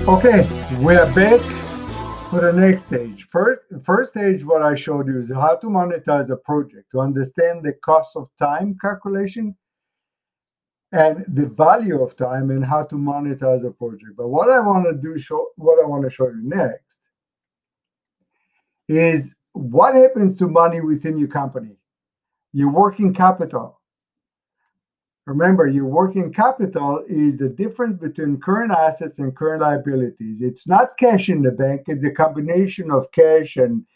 Okay, we are back for the next stage. First stage, what I showed you is how to monetize a project, to understand the cost of time calculation and the value of time and how to monetize a project. But what I want to show you next is what happens to money within your company, your working capital. Remember, your working capital is the difference between current assets and current liabilities. It's not cash in the bank, it's a combination of cash and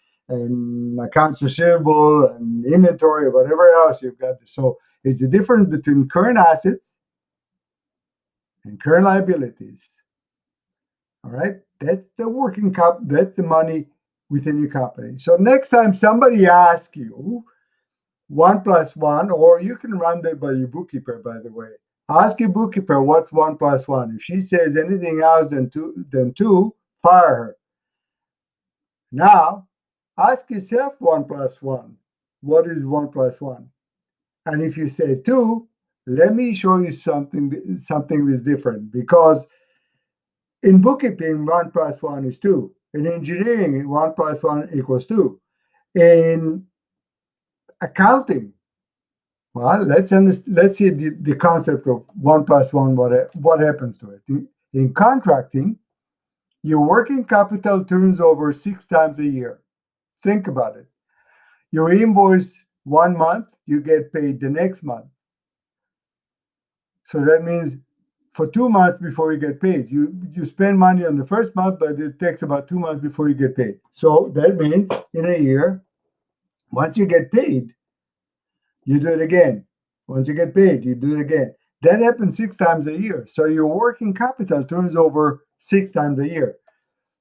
accounts receivable and inventory or whatever else you've got. So it's the difference between current assets and current liabilities. All right, that's the working cap, that's the money within your company. So next time somebody asks you 1 plus 1, or you can run that by your bookkeeper, by the way. Ask your bookkeeper what's 1 plus 1. If she says anything else than two, fire her. Now, ask yourself 1 plus 1. What is 1 plus 1? And if you say 2, let me show you something that's different. Because in bookkeeping, 1 plus 1 is 2. In engineering, 1 plus 1 equals 2. In accounting, well, let's see the concept of 1 plus 1, what happens to it. In contracting, your working capital turns over 6 times a year. Think about it. You invoice 1 month, you get paid the next month. So that means for 2 months before you get paid. You spend money on the first month, but it takes about 2 months before you get paid. So that means in a year, once you get paid, you do it again. Once you get paid, you do it again. That happens 6 times a year. So your working capital turns over 6 times a year.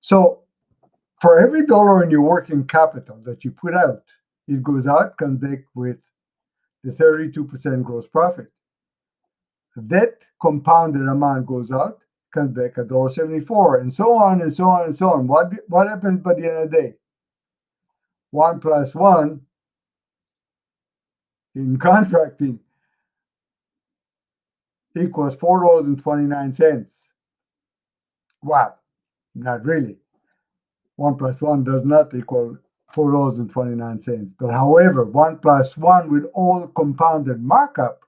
So for every dollar in your working capital that you put out, it goes out, comes back with the 32% gross profit. That compounded amount goes out, comes back $1.74, and so on and so on and so on. What happens by the end of the day? 1 plus 1 in contracting equals $4.29. Wow, not really. 1 plus 1 does not equal $4.29. But however, 1 plus 1 with all compounded markup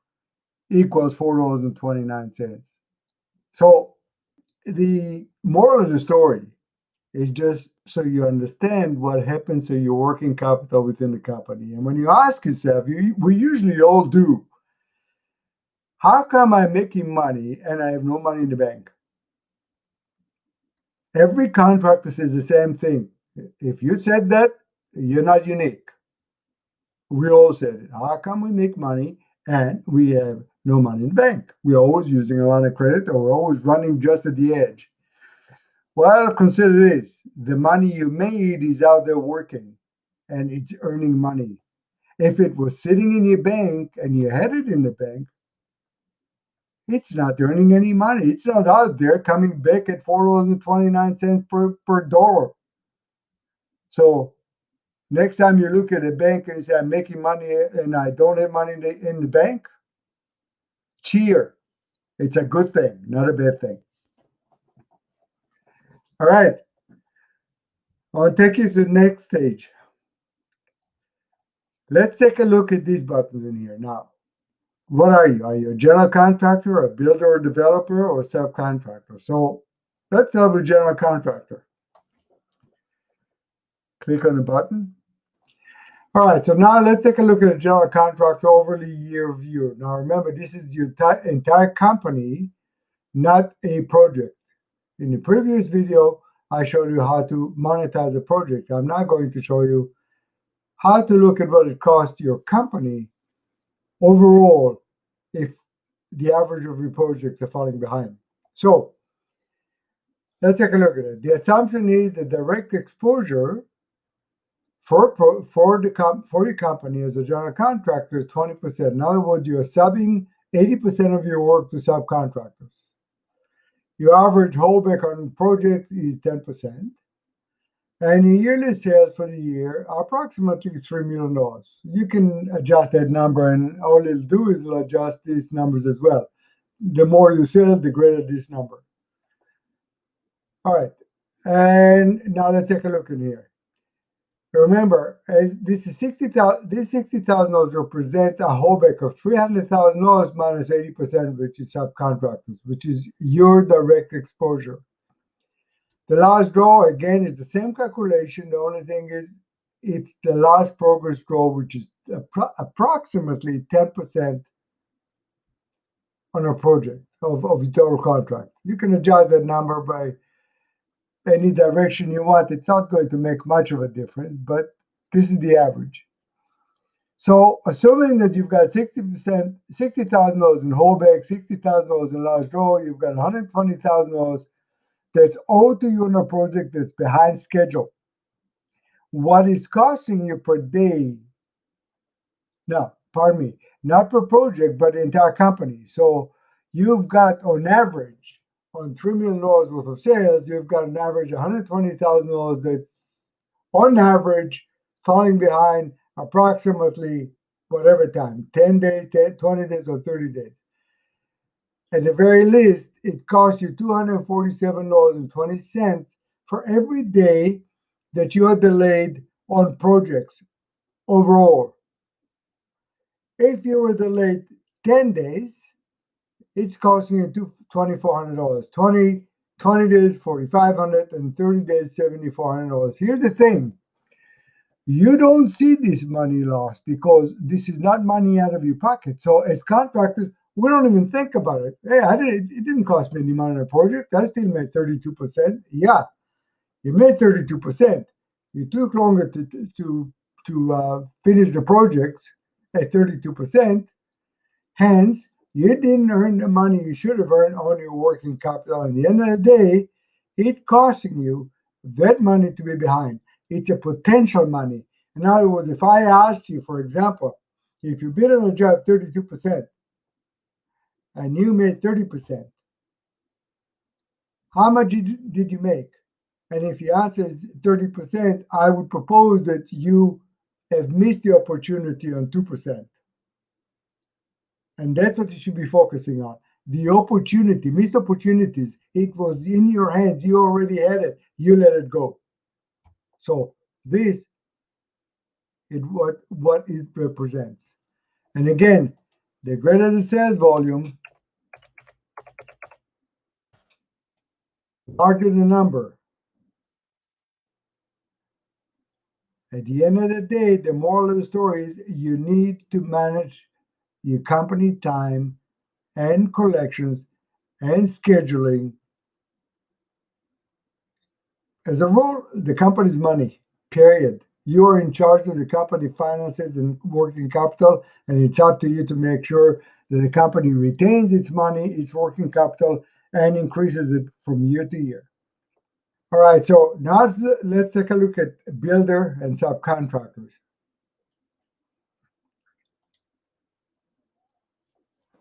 equals $4.29. So the moral of the story is just so you understand what happens to your working capital within the company. And when you ask yourself, we usually all do, how come I'm making money and I have no money in the bank? Every contractor says the same thing. If you said that, you're not unique. We all said it. How come we make money and we have no money in the bank? We're always using a line of credit, or we're always running just at the edge. Well, consider this. The money you made is out there working and it's earning money. If it was sitting in your bank and you had it in the bank, it's not earning any money. It's not out there coming back at $4.29 per dollar. So next time you look at a bank and say, I'm making money and I don't have money in the bank, cheer. It's a good thing, not a bad thing. All right. I'll take you to the next stage. Let's take a look at these buttons in here. Now, what are you? Are you a general contractor, a builder or developer, or a subcontractor? So let's start with general contractor. Click on the button. All right, so now let's take a look at a general contractor overly year view. Now remember, this is your entire company, not a project. In the previous video, I showed you how to monetize a project. I'm now going to show you how to look at what it costs your company overall if the average of your projects are falling behind. So let's take a look at it. The assumption is the direct exposure for your company as a general contractor is 20%. In other words, you're subbing 80% of your work to subcontractors. Your average holdback on projects is 10%. And your yearly sales for the year are approximately $3 million. You can adjust that number, and all it'll do is it'll adjust these numbers as well. The more you sell, the greater this number. All right, and now let's take a look in here. Remember, as this is $60,000. This $60,000 represents a holdback of $300,000 minus 80%, which is subcontractors, which is your direct exposure. The last draw again is the same calculation. The only thing is, it's the last progress draw, which is approximately 10% on a project of your total contract. You can adjust that number by any direction you want. It's not going to make much of a difference, but this is the average. So assuming that you've got 60%, $60,000 in holdback, $60,000 in last draw, you've got $120,000 that's owed to you on a project that's behind schedule. What is costing you per day? No, pardon me, not per project, but the entire company. So you've got on average, on $3 million worth of sales, you've got an average $120,000 that's on average falling behind approximately whatever time, 10 days, 20 days, or 30 days. At the very least, it costs you $247.20 for every day that you are delayed on projects overall. If you were delayed 10 days, it's costing you $2,400. 20 days, $4,500, and 30 days, $7,400. Here's the thing. You don't see this money lost because this is not money out of your pocket. So as contractors, we don't even think about it. Hey, it didn't cost me any money on a project. I still made 32%. Yeah, you made 32%. You took longer to finish the projects at 32%. Hence, you didn't earn the money you should have earned on your working capital. At the end of the day, it's costing you that money to be behind. It's a potential money. In other words, if I asked you, for example, if you bid on a job 32% and you made 30%, how much did you make? And if your answer is 30%, I would propose that you have missed the opportunity on 2%. And that's what you should be focusing on. The opportunity, missed opportunities. It was in your hands. You already had it. You let it go. So this is what it represents. And again, the greater the sales volume, larger the number. At the end of the day, the moral of the story is you need to manage your company time and collections and scheduling. As a rule, the company's money, period. You are in charge of the company finances and working capital, and it's up to you to make sure that the company retains its money, its working capital, and increases it from year to year. All right, so now let's take a look at builder and subcontractors.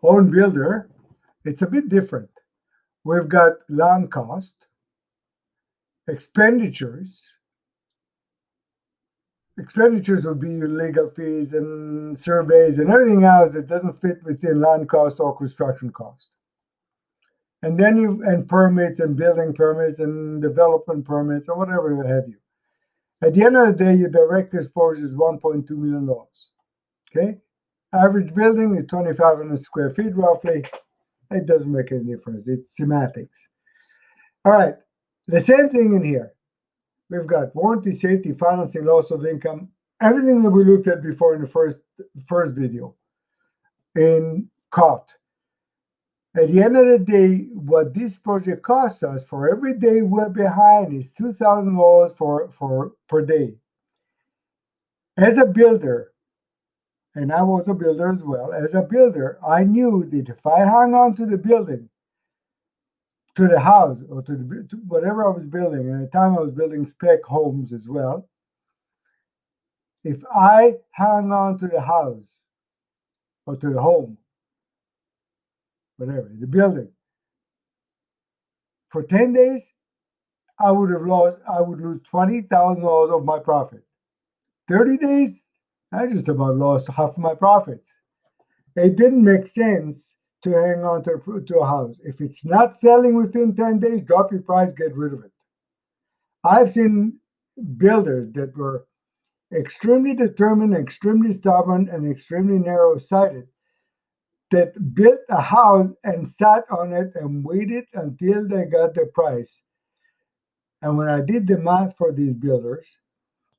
On builder, it's a bit different. We've got land cost, expenditures. Expenditures would be legal fees and surveys and everything else that doesn't fit within land cost or construction cost. And then permits and building permits and development permits or whatever have you. At the end of the day, your direct exposure is $1.2 million. Okay? Average building is 2,500 square feet roughly. It doesn't make any difference. It's semantics. All right. The same thing in here. We've got warranty, safety, financing, loss of income, everything that we looked at before in the first video in COT. At the end of the day, what this project costs us for every day we're behind is $2,000 per day. As a builder, and I was a builder as well, as a builder, I knew that if I hung on to the building, to the house, or to whatever I was building, and at the time I was building spec homes as well, if I hung on to the house, or to the home, whatever, the building, for 10 days, I would lose $20,000 of my profit. 30 days, I just about lost half of my profits. It didn't make sense to hang on to a house. If it's not selling within 10 days, drop your price, get rid of it. I've seen builders that were extremely determined, extremely stubborn, and extremely narrow-sighted that built a house and sat on it and waited until they got the price. And when I did the math for these builders,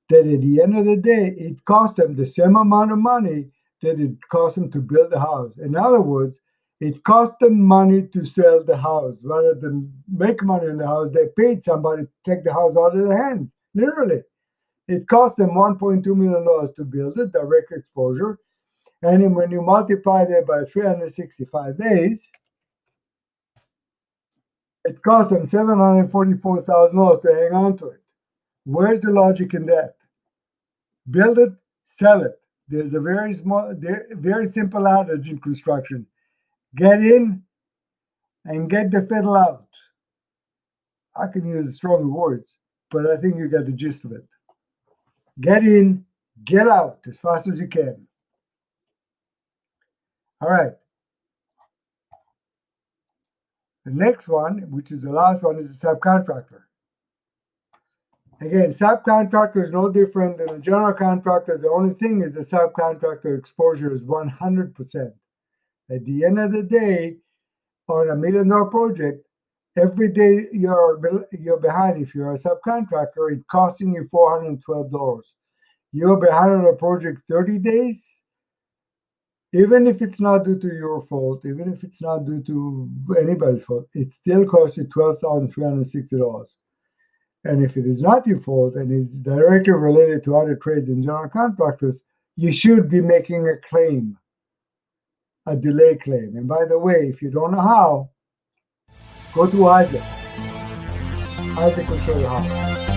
that at the end of the day, it cost them the same amount of money that it cost them to build the house. In other words, it cost them money to sell the house rather than make money on the house. They paid somebody to take the house out of their hands, literally. It cost them $1.2 million to build it, direct exposure. And then when you multiply that by 365 days, it cost them $744,000 to hang on to it. Where's the logic in that? Build it, sell it. There's a very simple adage in construction. Get in and get the fiddle out. I can use stronger words, but I think you got the gist of it. Get in, get out as fast as you can. All right. The next one, which is the last one, is a subcontractor. Again, subcontractor is no different than a general contractor. The only thing is the subcontractor exposure is 100%. At the end of the day, on $1 million project, every day you're behind. If you're a subcontractor, it's costing you $412. You're behind on a project 30 days, even if it's not due to your fault, even if it's not due to anybody's fault, it still costs you $12,360. And if it is not your fault and it's directly related to other trades and general contractors, you should be making a claim, a delay claim. And by the way, if you don't know how, go to Isaac. Isaac will show you how.